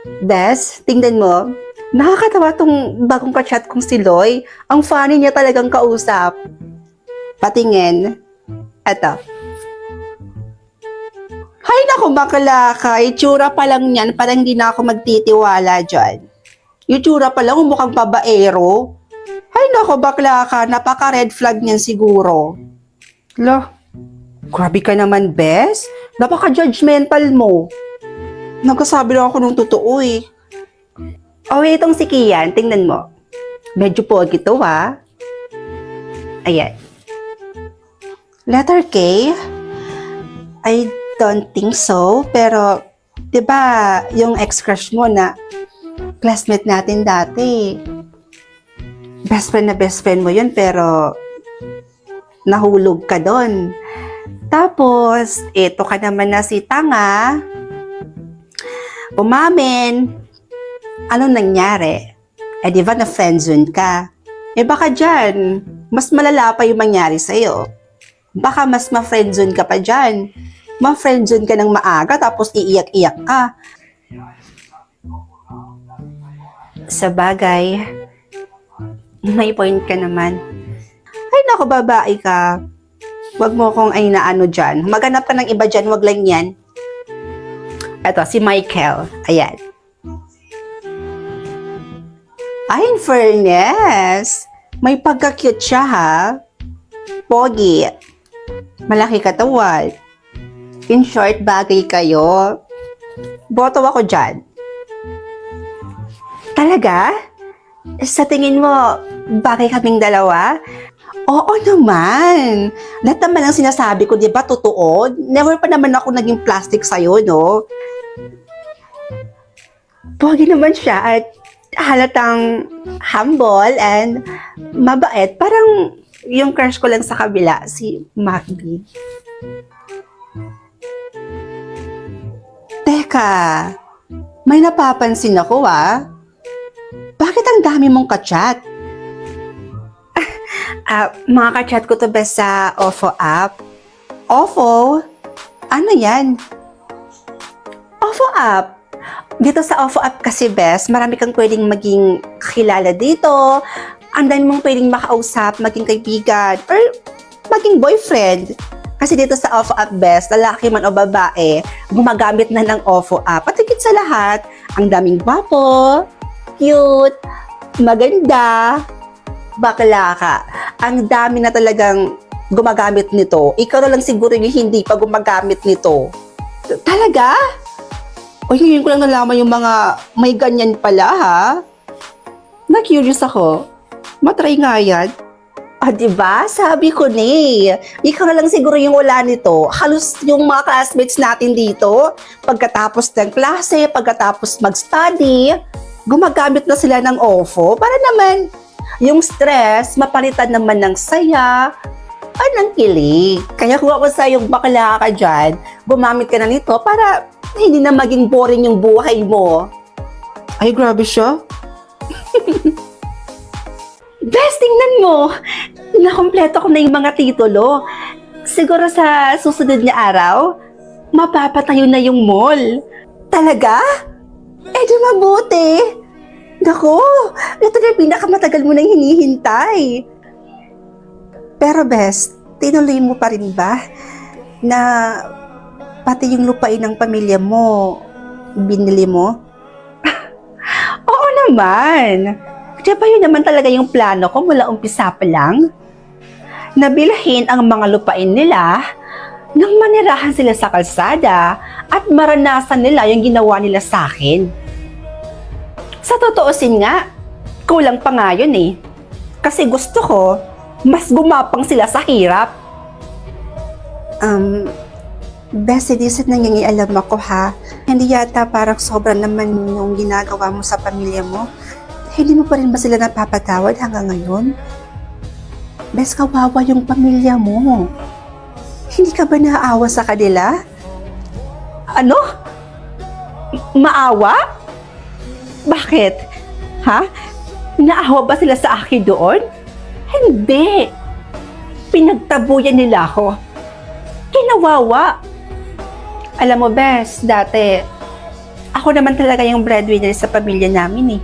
Bes, tingnan mo. Nakakatawa tong bagong ka-chat kong si Loy. Ang funny niya talagang kausap. Patingin. Eto. Hay naku, bakla ka. Itsura pa lang yan. Parang hindi na ako magtitiwala dyan. Itsura pa lang, mukhang babaero. Hay naku, bakla ka. Napaka-red flag niyan siguro. Lo, grabe ka naman, Bes. Napaka-judgmental mo. Nagkasabi lang ako ng totoo eh. Oh, itong si Kian, tingnan mo. Medyo pogi to ha. Ayan. Letter K? I don't think so, pero 'di ba yung ex-crush mo na classmate natin dati. Best friend mo yun, pero nahulog ka doon. Tapos, ito ka naman na si Tanga. Umamin. Anong nangyari? Eh, di ba na friendzone ka? Eh, baka dyan, mas malala pa yung mangyari sa'yo. Baka mas ma-friendzone ka pa dyan. Ma-friendzone ka ng maaga, tapos iiyak-iyak ka. Sa bagay, may point ka naman. Ay, naku, babae ka. Huwag mo kong ay naano dyan. Maghanap ka ng iba dyan, wag lang yan. Eto, si Michael. Ayan. Ay, in fairness, may pagka-cute siya ha. Pogi. Malaki katawan. In short, bagay kayo. Boto ako dyan. Talaga? Sa tingin mo, bagay kaming dalawa? Oo naman. Lahat naman ang sinasabi ko, di ba, totoo? Never pa naman ako naging plastic sa'yo, no? Pogi naman siya at halatang humble and mabait. Parang yung crush ko lang sa kabila, si Macby. Teka, may napapansin ako Bakit ang dami mong ka-chat? Mga ka-chat ko to ba sa OFO app? OFO? Ano yan? OFO app? Dito sa OFO app kasi, Bes, marami kang pwedeng maging kakilala dito. Ang dami mong pwedeng makausap, maging kaibigan, or maging boyfriend. Kasi dito sa OFO app, Bes, lalaki man o babae, gumagamit na ng OFO app. At higit sa lahat, ang daming gwapo, cute, maganda, bakla ka. Ang dami na talagang gumagamit nito. Ikaw na lang siguro yung hindi pa gumagamit nito. Talaga? O yun ko lang nalaman yung mga may ganyan pala ha. Na-curious ako. Matry nga yan. Diba? Sabi ko ikaw na lang siguro yung wala nito. Halos yung mga classmates natin dito, pagkatapos ng klase, pagkatapos mag-study, gumagamit na sila ng OFO para naman yung stress, mapalitan naman ng saya, ng kilig. Kaya kung ako sa'yo bakla ka dyan, gumamit ka na nito para hindi na maging boring yung buhay mo. Ay, grabe siya. Best, tingnan mo. Nakompleto ko na yung mga titulo. Siguro sa susunod na araw, mapapatayo na yung mall. Talaga? Eh, di mabuti. Naku, ito na yung pinakamatagal mo nang hinihintay. Pero Best, tinuloy mo pa rin ba na pati yung lupain ng pamilya mo, binili mo? Oo naman. Di ba yun naman talaga yung plano ko mula umpisa pa lang? Nabilhin ang mga lupain nila nang manirahan sila sa kalsada at maranasan nila yung ginawa nila sa akin. Sa totoosin nga, kulang pa nga yun eh. Kasi gusto ko, mas gumapang sila sa hirap. Bes, hindi sa nangingialam ako ha. Hindi yata parang sobra naman yung ginagawa mo sa pamilya mo. Hindi mo pa rin ba sila napapatawad hanggang ngayon? Bes, kawawa yung pamilya mo. Hindi ka ba naaawa sa kanila? Ano? Maawa? Bakit? Ha? Naawa ba sila sa akin doon? Hindi. Pinagtabuyan nila ako. Kinawawa. Alam mo, Bes, dati, ako Ako naman talaga yung breadwinner sa pamilya namin eh.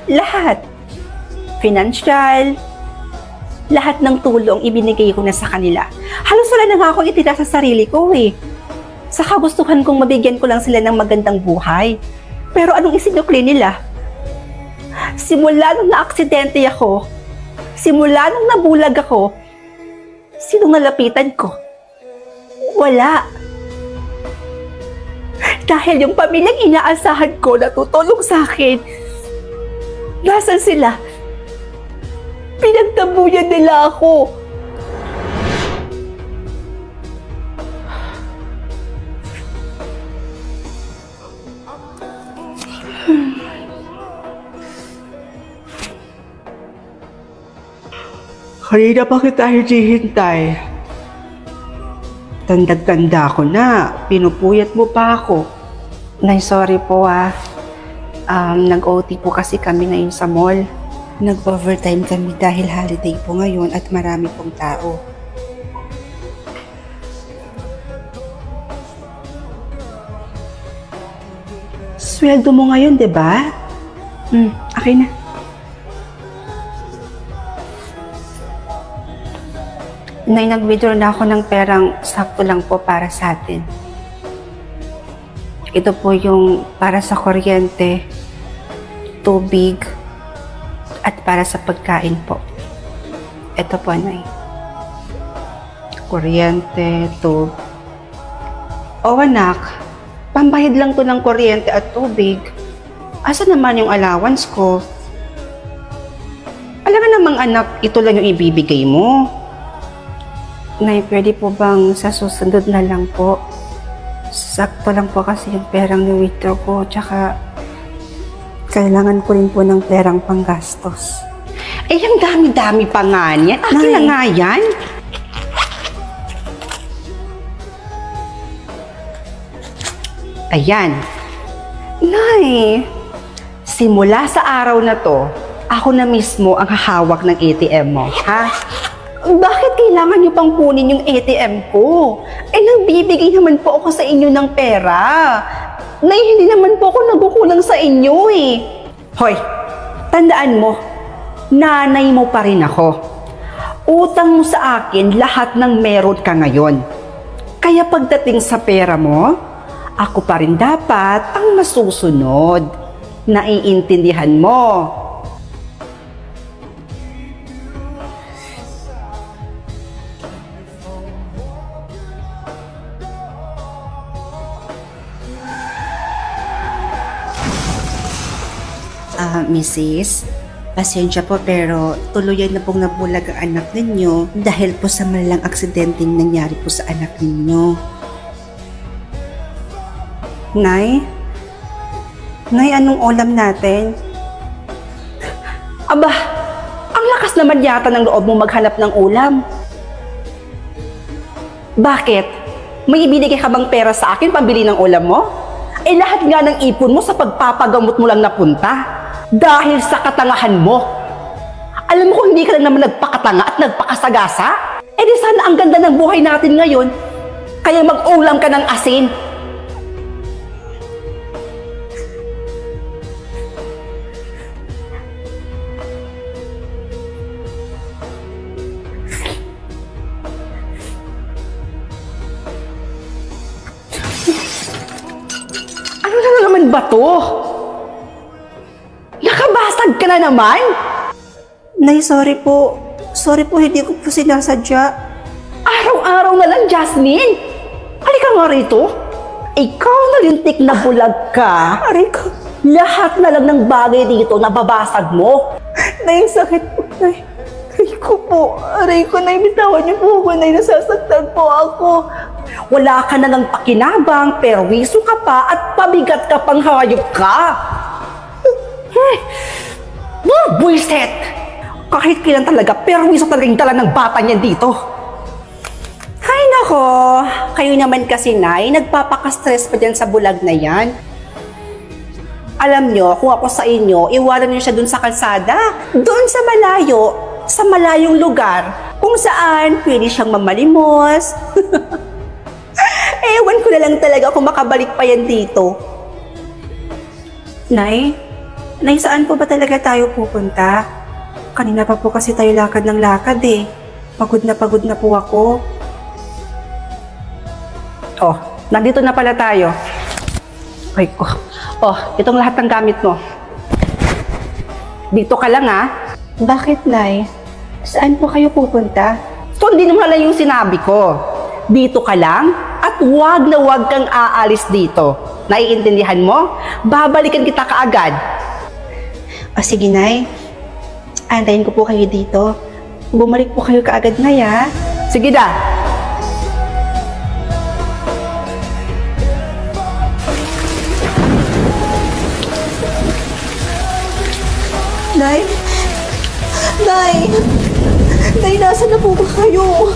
Lahat. Financial, lahat ng tulong ibinigay ko na sa kanila. Halos wala na nga ako itira sa sarili ko eh. Sa kagustuhan kong mabigyan ko lang sila ng magandang buhay. Pero anong isinukli nila? Simula nung naaksidente ako, simula nung nabulag ako, sinong nalapitan ko? Wala. Dahil yung pamilyang inaasahan ko na tutulong sa akin, nasan sila? Pinagtabuyan nila ako. Kanina pa kita hinihintay. Tanda-tanda ko na. Pinupuyat mo pa ako. Nay, sorry po ah. Nag-OT po kasi kami ngayon sa mall. Nag-overtime kami dahil holiday po ngayon at marami pong tao. Sweldo mo ngayon, di ba? Okay na. Nay, nag-withdraw na ako ng perang sakto lang po para sa atin. Ito po yung para sa kuryente, tubig, at para sa pagkain po. Ito po, Nay. Kuryente, tubig. O anak, pambahid lang to ng kuryente at tubig. Asa naman yung allowance ko? Alam nga namang anak, ito lang yung ibibigay mo. Nay, pwede po bang sa susunod na lang po? Sakto lang po kasi yung perang ni-withdraw ko, tsaka kailangan ko rin po ng perang panggastos. Eh, ang dami-dami pa nga niyan. Akin na nga yan. Ayan. Nay, simula sa araw na to, ako na mismo ang hahawak ng ATM mo, ha? Bakit kailangan niyo pang kunin yung ATM ko? Eh, nagbibigay naman po ako sa inyo ng pera. Nay, hindi naman po ako nagkukulang sa inyo eh. Hoy, tandaan mo, nanay mo pa rin ako. Utang mo sa akin lahat ng meron ka ngayon. Kaya pagdating sa pera mo, ako pa rin dapat ang masusunod. Naiintindihan mo. Mrs., pasensya po pero tuluyan na pong nabulag ang anak ninyo dahil po sa malalang aksidenteng nangyari po sa anak ninyo. Nay? Nay, anong ulam natin? Aba, ang lakas naman yata ng loob mo maghanap ng ulam. Bakit? May ibinigay ka bang pera sa akin pambili ng ulam mo? Eh lahat nga ng ipon mo sa pagpapagamot mo lang napunta. Dahil sa katangahan mo. Alam mo kung hindi ka lang naman nagpakatanga at nagpakasagasa, eh di sana ang ganda ng buhay natin ngayon, kaya mag-ulam ka ng asin. Ano na naman ba to? Nakabasag ka na naman? Nay, sorry po. Sorry po, hindi ko po sinasadya. Araw-araw na lang, Jasmine. Halika nga rito. Ikaw na lintik na bulag ka. Aray ko. Lahat na lang ng bagay dito nababasag mo. Nay, sakit po, Nay. Aray ko po. Aray ko, Nay. Bitawan niyo po ako, Nay. Nasasaktan po ako. Wala ka na ng pakinabang, perwiso ka pa, at pabigat ka pang hayop ka. Buisit! Kahit kailan talaga, perwiso talaga yung dala ng bata niya dito. Hay nako, kayo naman kasi, Nay, nagpapaka-stress pa dyan sa bulag na yan. Alam nyo, kung ako sa inyo, iwanan nyo siya dun sa kalsada, doon sa malayong lugar, kung saan pwede siyang mamalimos. Ewan ko na lang talaga kung makabalik pa yan dito. Nay? Nay, saan po ba talaga tayo pupunta? Kanina pa po kasi tayo lakad ng lakad eh. Pagod na po ako. Oh, nandito na pala tayo. Ay ko. Oh, itong lahat ng gamit mo. Dito ka lang ah. Bakit, Nay? Saan po kayo pupunta? Sundin mo na lang yung sinabi ko. Dito ka lang at wag na wag kang aalis dito. Naiintindihan mo? Babalikan kita kaagad. O sige, Nay. Antayin ko po kayo dito. Bumalik po kayo kaagad, Nay, ha? Sige na. Nay? Nay! Nay, nasa na po ba kayo?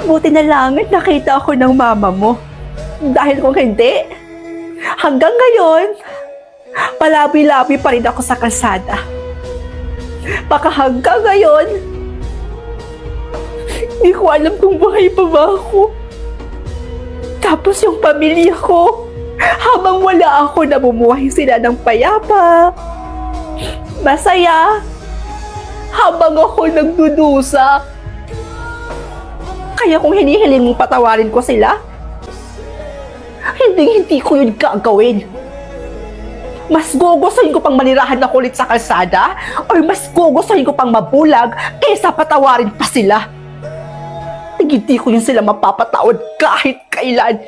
Buti na lang at nakita ako ng mama mo. Dahil kung hindi, hanggang ngayon, palabi-labi pa rin ako sa kalsada. Baka hanggang ngayon, hindi ko alam kung buhay pa ba ako. Tapos yung pamilya ko, habang wala ako, namumuhay sila ng payapa, masaya, habang ako nagdudusa. Kaya kung hinihiling mong patawarin ko sila, hindi ko yun gagawin. Mas gugustuhin ko pang manirahan na kulit sa kalsada o mas gugustuhin ko pang mabulag kaysa patawarin pa sila. Hindi ko yun sila mapapatawad kahit kailan.